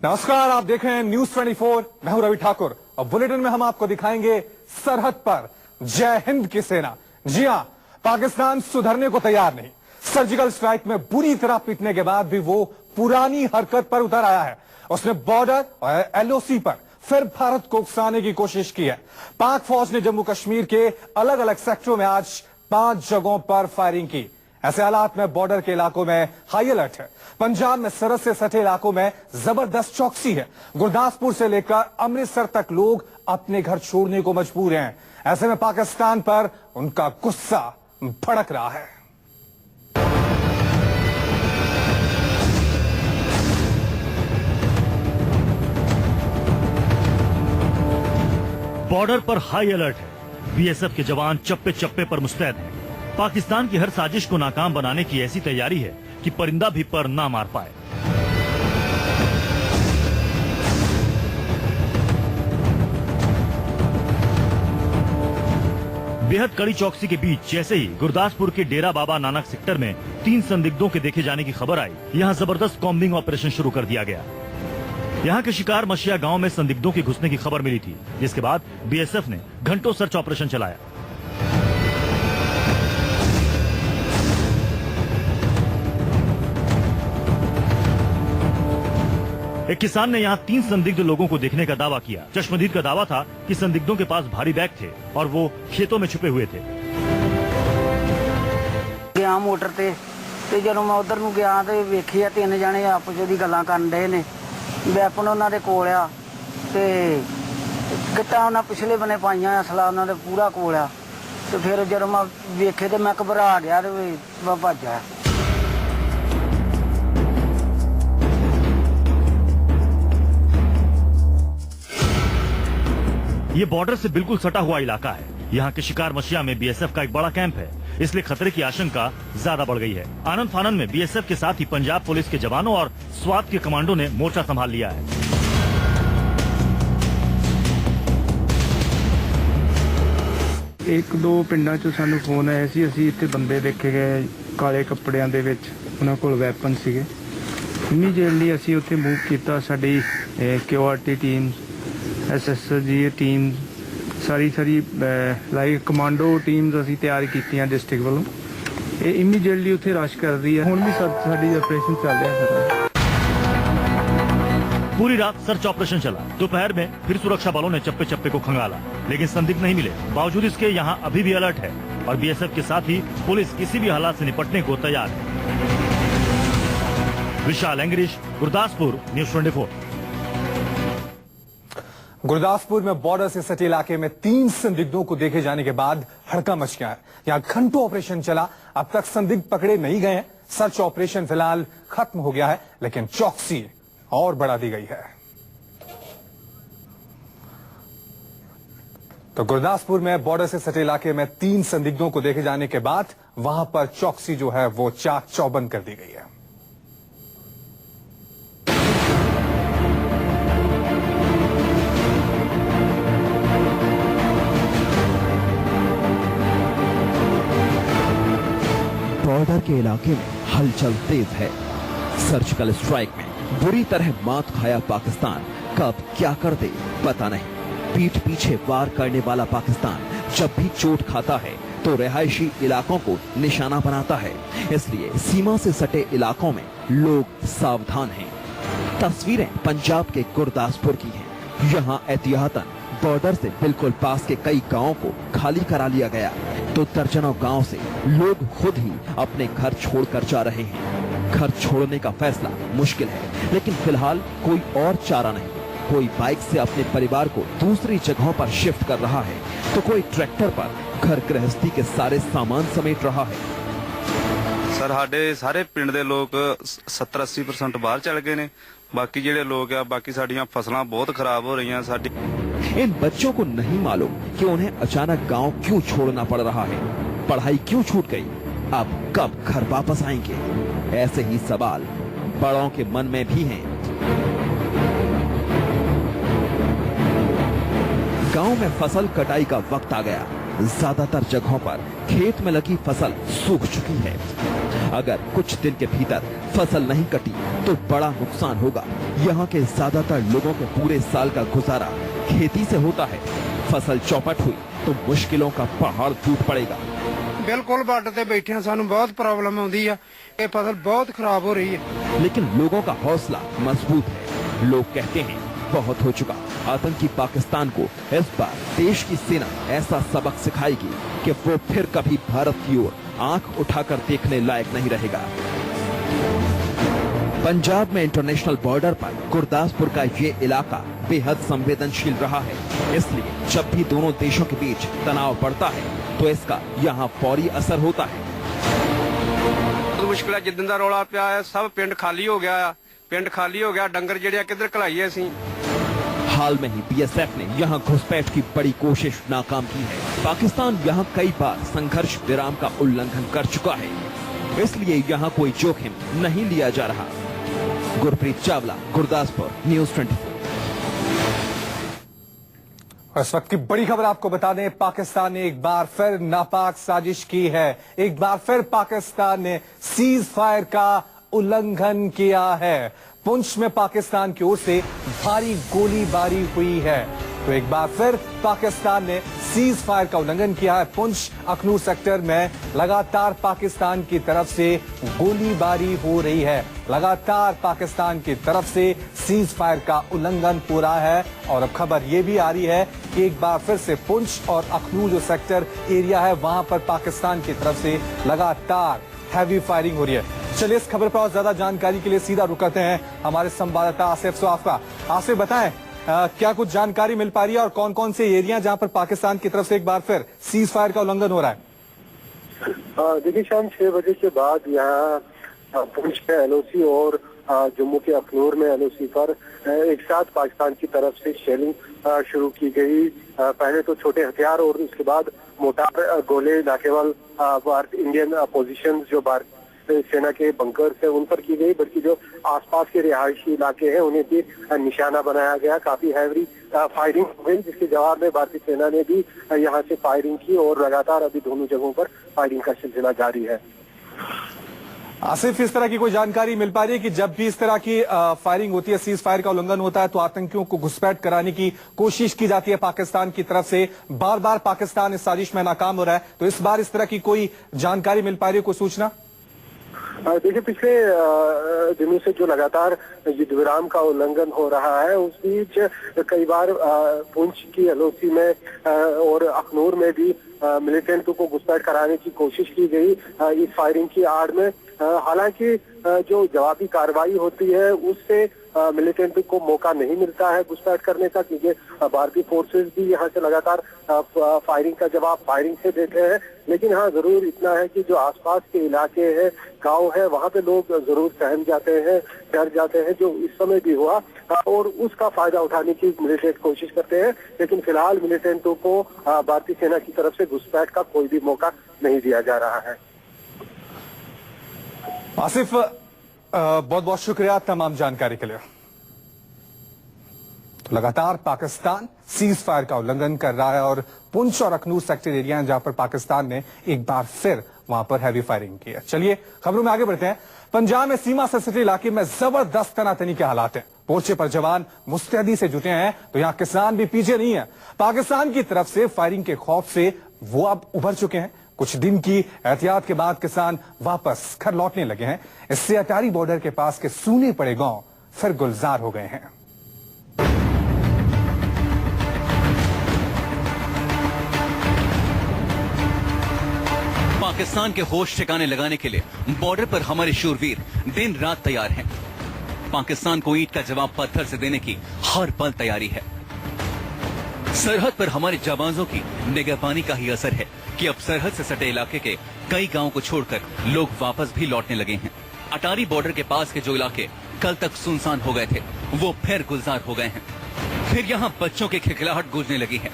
नमस्कार, आप देख रहे हैं न्यूज 24। मैं हूं रवि ठाकुर और बुलेटिन में हम आपको दिखाएंगे सरहद पर जय हिंद की सेना। जी हां, पाकिस्तान सुधरने को तैयार नहीं। सर्जिकल स्ट्राइक में बुरी तरह पीटने के बाद भी वो पुरानी हरकत पर उतर आया है। उसने बॉर्डर और एलओसी पर फिर भारत को उकसाने की कोशिश की है। पाक फौज ने जम्मू कश्मीर के अलग अलग सेक्टरों में आज 5 जगहों पर फायरिंग की। ऐसे हालात में बॉर्डर के इलाकों में हाई अलर्ट है। पंजाब में सरहद से सटे इलाकों में जबरदस्त चौकसी है। गुरदासपुर से लेकर अमृतसर तक लोग अपने घर छोड़ने को मजबूर हैं। ऐसे में पाकिस्तान पर उनका गुस्सा भड़क रहा है। बॉर्डर पर हाई अलर्ट है। बीएसएफ के जवान चप्पे चप्पे पर मुस्तैद हैं। पाकिस्तान की हर साजिश को नाकाम बनाने की ऐसी तैयारी है कि परिंदा भी पर ना मार पाए। बेहद कड़ी चौकसी के बीच जैसे ही गुरदासपुर के डेरा बाबा नानक सेक्टर में 3 संदिग्धों के देखे जाने की खबर आई, यहां जबरदस्त कॉम्बिंग ऑपरेशन शुरू कर दिया गया। यहां के शिकार मशिया गांव में संदिग्धों के घुसने की खबर मिली थी, जिसके बाद बीएसएफ ने घंटों सर्च ऑपरेशन चलाया। एक किसान ने यहां 3 संदिग्ध लोगों को देखने का दावा किया। चश्मदीद का दावा था कि संदिग्धों के पास भारी बैग थे और वो खेतों में छुपे हुए थे। गया मोटर ते ਜਦੋਂ ਮੈਂ ਉਧਰ ਨੂੰ ਗਿਆ ਤੇ ਵੇਖਿਆ 3 ਜਣੇ ਆਪਸ ਵਿੱਚ ਗੱਲਾਂ ਕਰਨ ਡਏ ਨੇ। ਵੈਪਨ ਉਹਨਾਂ ਦੇ ਕੋਲ ਆ ਤੇ ਕਿੱਟਾਂ ਉਹਨਾਂ ਪਿਛਲੇ ਬੰਨੇ ਪਾਈਆਂ, ਅਸਲਾ ਉਹਨਾਂ ਦੇ ਪੂਰਾ ਕੋਲ ਆ ਤੇ ਫਿਰ ਜਦੋਂ ਮੈਂ ਵੇਖੇ ਤੇ ਮੈਂ ਘਬਰਾ ਗਿਆ ਤੇ ਮੈਂ ਭੱਜਿਆ। ये बॉर्डर से बिल्कुल सटा हुआ इलाका है। यहाँ के शिकार मशिया में बीएसएफ का एक बड़ा कैंप है, इसलिए खतरे की आशंका ज्यादा बढ़ गई है। आनंद फानन में बीएसएफ के साथ ही पंजाब पुलिस के जवानों और स्वात के कमांडो ने मोर्चा संभाल लिया है। एक दो पिंडां चों सानूं फोन आया सी, असीं इत्थे बंदे देखे गए काले कपड़िਆਂ ਦੇ ਵਿੱਚ, ਉਹਨਾਂ ਕੋਲ ਵੈਪਨ ਸੀਗੇ। ਇਮੀਡੀਏਟਲੀ ਅਸੀਂ ਉੱਥੇ मूव ਕੀਤਾ। ਸਾਡੀ ਕਿਊਆਰਟੀ ਟੀਮ, SSG टीम सारी लाइक कमांडो टीम्स असी तैयार कीतियां डिस्ट्रिक्ट वालों। ये इमीडिएटली उत्थे रश कर रही है। हुण भी साडी ऑपरेशन चल रहा है। पूरी रात सर्च ऑपरेशन चला। दोपहर में फिर सुरक्षा बलों ने चप्पे चप्पे को खंगाला, लेकिन संदिग्ध नहीं मिले। बावजूद इसके यहाँ अभी भी अलर्ट है और बीएसएफ के साथ ही पुलिस किसी भी हालात से निपटने को तैयार है। विशाल एंग्रिश, गुरदासपुर, न्यूज 24। गुरदासपुर में बॉर्डर से सटे इलाके में 3 संदिग्धों को देखे जाने के बाद हड़कंप मच गया है। यहां घंटों ऑपरेशन चला। अब तक संदिग्ध पकड़े नहीं गए हैं। सर्च ऑपरेशन फिलहाल खत्म हो गया है, लेकिन चौकसी और बढ़ा दी गई है। तो गुरदासपुर में बॉर्डर से सटे इलाके में 3 संदिग्धों को देखे जाने के बाद वहां पर चौकसी जो है वो चाक चौबंद कर दी गई है। बॉर्डर के इलाके में हलचल तेज है। सर्जिकल स्ट्राइक में बुरी तरह मात खाया पाकिस्तान कब क्या कर दे पता नहीं। पीठ पीछे वार करने वाला पाकिस्तान जब भी चोट खाता है तो रिहायशी इलाकों को निशाना बनाता है, इसलिए सीमा से सटे इलाकों में लोग सावधान हैं। तस्वीरें पंजाब के गुरदासपुर की हैं। यहाँ एहतियातन बॉर्डर से बिल्कुल पास के कई गांवों को खाली करा लिया गया, तो दर्जनों गांव से लोग खुद ही अपने घर छोड़कर जा रहे हैं। घर छोड़ने का फैसला मुश्किल है, लेकिन फिलहाल कोई और चारा नहीं। कोई बाइक से अपने परिवार को दूसरी जगहों पर शिफ्ट कर रहा है, तो कोई ट्रैक्टर पर घर गृहस्थी के सारे सामान समेट रहा है। सर साडे सारे पिंड दे लोग 70-80% बाहर चल गए ने। बाकी जेडे लोग आ, बाकी साडियां फसलां बहुत खराब हो रही हैं। साडी इन बच्चों को नहीं मालूम कि उन्हें अचानक गांव क्यों छोड़ना पड़ रहा है, पढ़ाई क्यों छूट गई, अब कब घर वापस आएंगे। ऐसे ही सवाल बड़ों के मन में भी हैं। गांव में फसल कटाई का वक्त आ गया। ज्यादातर जगहों पर खेत में लगी फसल सूख चुकी है। अगर कुछ दिन के भीतर फसल नहीं कटी तो बड़ा नुकसान होगा। यहाँ के ज्यादातर लोगों के पूरे साल का गुजारा खेती से होता है। फसल चौपट हुई तो मुश्किलों का पहाड़ टूट पड़ेगा। बिल्कुल बॉर्डर ते बैठे हैं, सानू बहुत प्रॉब्लम आउंदी है, ये फसल बहुत खराब हो रही है। लेकिन लोगों का हौसला मजबूत है। लोग कहते हैं बहुत हो चुका। आतंकी पाकिस्तान को इस बार देश की सेना ऐसा सबक सिखाएगी कि वो फिर कभी भारत की ओर आंख उठाकर देखने लायक नहीं रहेगा। पंजाब में इंटरनेशनल बॉर्डर पर गुरदासपुर का ये इलाका बेहद संवेदनशील रहा है, इसलिए जब भी दोनों देशों के बीच तनाव बढ़ता है तो इसका यहाँ फौरी असर होता है। मुश्किल जिदन का रौला पिया है, सब पिंड खाली हो गया, पिंड खाली हो गया, डंगर जेड़े किधर कलाइए असीं। हाल में ही बीएसएफ ने यहाँ घुसपैठ की बड़ी कोशिश नाकाम की है। पाकिस्तान यहाँ कई बार संघर्ष विराम का उल्लंघन कर चुका है, इसलिए यहाँ कोई जोखिम नहीं लिया जा रहा। गुरप्रीत चावला, गुरदासपुर, न्यूज़ 24। इस वक्त की बड़ी खबर आपको बता दें, पाकिस्तान ने एक बार फिर नापाक साजिश की है। एक बार फिर पाकिस्तान ने सीज फायर का उल्लंघन किया है। पुंछ में पाकिस्तान की ओर से भारी गोलीबारी हुई है। तो एक बार फिर पाकिस्तान ने सीज फायर का उल्लंघन किया है। पुंछ अखनूर सेक्टर में लगातार पाकिस्तान की तरफ से गोलीबारी हो रही है। लगातार पाकिस्तान की तरफ से सीज फायर का उल्लंघन हो रहा है। और अब खबर यह भी आ रही है कि एक बार फिर से पुंछ और अखनूर जो सेक्टर एरिया है वहां पर पाकिस्तान की तरफ से लगातार हैवी फायरिंग हो रही है। चलिए इस खबर पर और ज्यादा जानकारी के लिए सीधा रुक करते हैं हमारे संवाददाता आसिफ स्वाफ का। आसिफ बताएं क्या कुछ जानकारी मिल पा रही है और कौन कौन से एरिया जहां पर पाकिस्तान की तरफ से एक बार फिर सीज फायर का उल्लंघन हो रहा है? देखिए, शाम 6 बजे के बाद यहाँ पुंछ में एलओसी और जम्मू के अखनूर में एलओसी पर एक साथ पाकिस्तान की तरफ से शेलिंग शुरू की गई। पहले तो छोटे हथियार और उसके बाद मोटार गोले नाकेवाल इंडियन पोजीशन जो भारत सेना के बंकर से उन पर की गई, बल्कि जो आसपास के रिहायशी इलाके हैं उन्हें भी निशाना बनाया गया। काफी हैवी फायरिंग हुई, जिसके जवाब में भारतीय सेना ने भी यहाँ से फायरिंग की और लगातार अभी दोनों जगहों पर फायरिंग का सिलसिला जारी है। आसिफ, इस तरह की कोई जानकारी मिल पा रही है कि जब भी इस तरह की फायरिंग होती है, सीज फायर का उल्लंघन होता है, तो आतंकियों को घुसपैठ कराने की कोशिश की जाती है पाकिस्तान की तरफ से? बार बार पाकिस्तान इस साजिश में नाकाम हो रहा है, तो इस बार इस तरह की कोई जानकारी मिल पा रही है, कोई सूचना? देखिए, पिछले दिनों से जो लगातार युद्ध विराम का उल्लंघन हो रहा है, उस बीच कई बार पुंछ की एलओसी में और अखनूर में भी मिलिटेंटों को घुसपैठ कराने की कोशिश की गई इस फायरिंग की आड़ में। हालांकि जो जवाबी कार्रवाई होती है उससे मिलिटेंट को मौका नहीं मिलता है घुसपैठ करने का, क्योंकि भारतीय फोर्सेस भी यहाँ से लगातार फायरिंग का जवाब फायरिंग से देते हैं। लेकिन हाँ, जरूर इतना है कि जो आसपास के इलाके हैं, गांव है, वहाँ पे लोग जरूर सहम जाते हैं, डर जाते हैं, जो इस समय भी हुआ, और उसका फायदा उठाने की मिलिटेंट कोशिश करते हैं। लेकिन फिलहाल मिलिटेंटों को भारतीय सेना की तरफ से घुसपैठ का कोई भी मौका नहीं दिया जा रहा है। आसिफ, बहुत बहुत शुक्रिया तमाम जानकारी के लिए। तो लगातार पाकिस्तान सीज फायर का उल्लंघन कर रहा है और पुंछ और अखनूर सेक्टर एरिया जहां पर पाकिस्तान ने एक बार फिर वहां पर हैवी फायरिंग की है। चलिए खबरों में आगे बढ़ते हैं। पंजाब में सीमा से सटे इलाके में जबरदस्त तनातनी के हालात हैं। मोर्चे पर जवान मुस्तैदी से जुटे हैं, तो यहां किसान भी पीछे नहीं है। पाकिस्तान की तरफ से फायरिंग के खौफ से वो अब उभर चुके हैं। कुछ दिन की एहतियात के बाद किसान वापस घर लौटने लगे हैं। इससे अटारी बॉर्डर के पास के सूने पड़े गांव फिर गुलजार हो गए हैं। पाकिस्तान के होश ठिकाने लगाने के लिए बॉर्डर पर हमारे शूरवीर दिन रात तैयार हैं। पाकिस्तान को ईंट का जवाब पत्थर से देने की हर पल तैयारी है। सरहद पर हमारे जवानों की निगहबानी का ही असर है कि अब सरहद से सटे इलाके के कई गांवों को छोड़कर लोग वापस भी लौटने लगे हैं। अटारी बॉर्डर के पास के जो इलाके कल तक सुनसान हो गए थे, वो फिर गुलजार हो गए हैं। फिर यहाँ बच्चों की खिलखिलाहट गूंजने लगी है।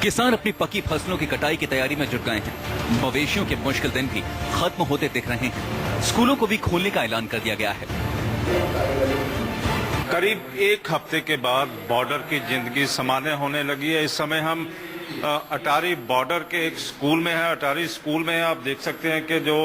किसान अपनी पकी फसलों की कटाई की तैयारी में जुट गए हैं। मवेशियों के मुश्किल दिन भी खत्म होते दिख रहे हैं। स्कूलों को भी खोलने का ऐलान कर दिया गया है। करीब एक हफ्ते के बाद बॉर्डर की जिंदगी सामान्य होने लगी है। इस समय हम अटारी बॉर्डर के एक स्कूल में है। अटारी स्कूल में आप देख सकते हैं कि जो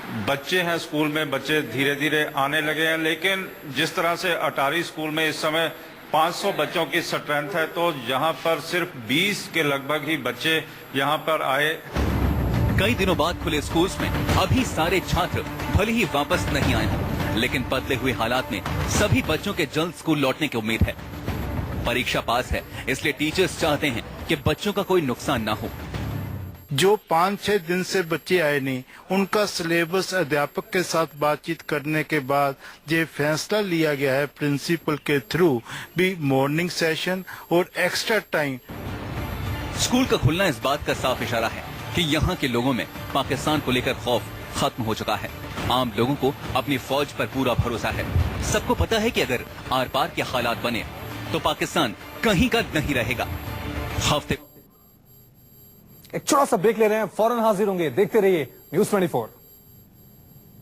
बच्चे हैं स्कूल में, बच्चे धीरे धीरे आने लगे हैं, लेकिन जिस तरह से अटारी स्कूल में इस समय 500 बच्चों की स्ट्रेंथ है, तो यहाँ पर सिर्फ 20 के लगभग ही बच्चे यहाँ पर आए। कई दिनों बाद खुले स्कूल्स में अभी सारे छात्र भले ही वापस नहीं आए हों, लेकिन बदले हुए हालात में सभी बच्चों के जल्द स्कूल लौटने की उम्मीद है। परीक्षा पास है, इसलिए टीचर्स चाहते हैं कि बच्चों का कोई नुकसान ना हो। जो 5-6 दिन से बच्चे आए नहीं, उनका सिलेबस अध्यापक के साथ बातचीत करने के बाद ये फैसला लिया गया है प्रिंसिपल के थ्रू भी मॉर्निंग सेशन और एक्स्ट्रा टाइम। स्कूल का खुलना इस बात का साफ इशारा है कि यहाँ के लोगों में पाकिस्तान को लेकर खौफ खत्म हो चुका है। आम लोगों को अपनी फौज पर पूरा भरोसा है। सबको पता है कि अगर आर पार के हालात बने तो पाकिस्तान कहीं का नहीं रहेगा। हफ्ते एक छोटा सा ब्रेक ले रहे हैं, फौरन हाजिर होंगे। देखते रहिए News 24।